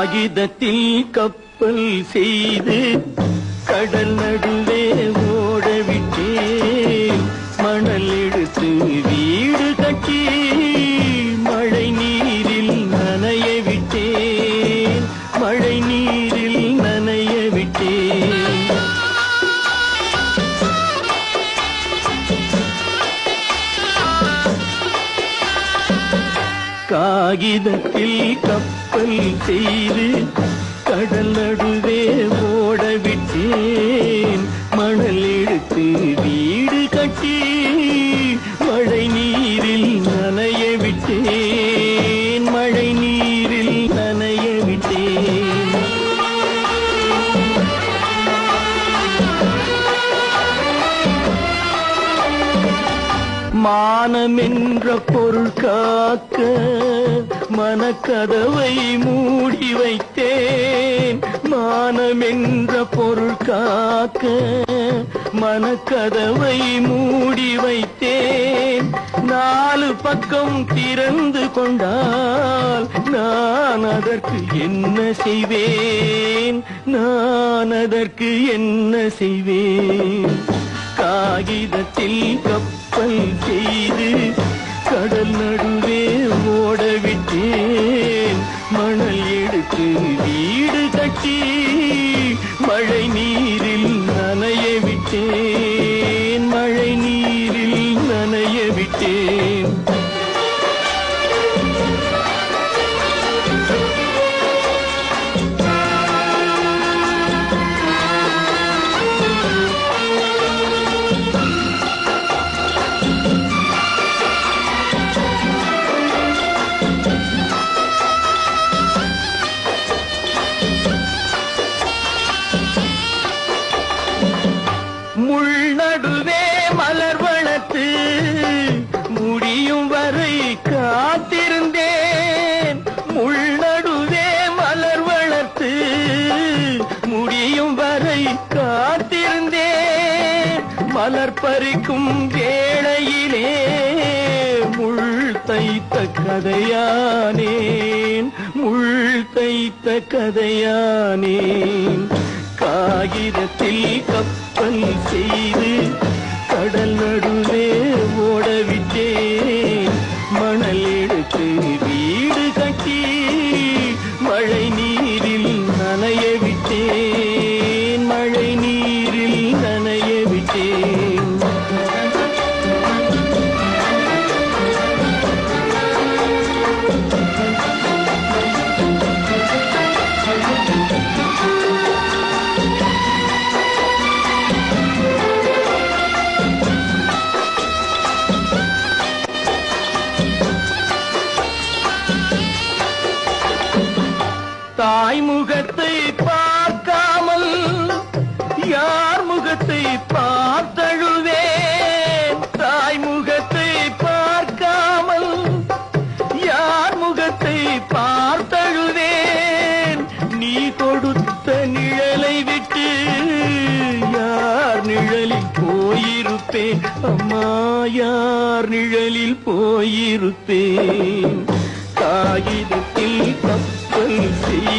காகிதத்தில் கப்பல் செய்து கடல் நடுவே ஓடவிட்டேன். மணல் எடுத்து வீடு கட்டி மழை நீரில் நனைய விட்டேன். மழை நீரில் நனைய விட்டேன். காகிதத்தில் கப்பல் செய்து கடல் நடுவே ஓடவிட்டேன். மணல் எடுத்து வீடு கட்டி மழை நீரில் நனைய விட்டேன். மழை நீரில் நனைய விட்டேன். மானமென்ற பொருள் காக்க மனக்கதவை மூடி வைத்தேன். மானமென்ற பொருள் காக்க மனக்கதவை மூடி வைத்தேன். 4 பக்கம் திறந்து கொண்டால் நான் அதற்கு என்ன செய்வேன்? நான் அதற்கு என்ன செய்வேன்? காகிதத்தில் கப்பல் செய்து கடல் நடுவே ஓடவிட்டேன். மணல் எடுத்து வீடு கட்டி மழை நீரில் நனைய விட்டேன். மழை நீரில் நனைய விட்டேன். முள் நடுவே மலர் வளர்த்து முடியும் வரை காத்திருந்தேன். முள் நடுவே மலர் வளர்த்து முடியும் வரை காத்திருந்தேன். மலர் பறிக்கும் வேளையிலே முள் தைத்த கதையானேன். முள் தைத்த கதையானேன். காகிதத்தில் கப்பல் செய்து கடல் நடுவே ஓடவிட்டேன். மணல் எடுத்து வீடு கட்டி மழை நீரில் நனைய விட்டேன். மழை நீரில் நனைய விட்டேன். தாய் முகத்தை பார்க்காமல் யார் முகத்தை பார்த்தழுவேன். தாய் முகத்தை பார்க்காமல் யார் முகத்தை பார்த்தழுவேன். நீ கொடுத்த நிழலை விட்டு யார் நிழலில் போயிருப்பேன். அம்மா யார் நிழலில் போயிருப்பேன். காகிதத்தில் கப்பல் செய்ய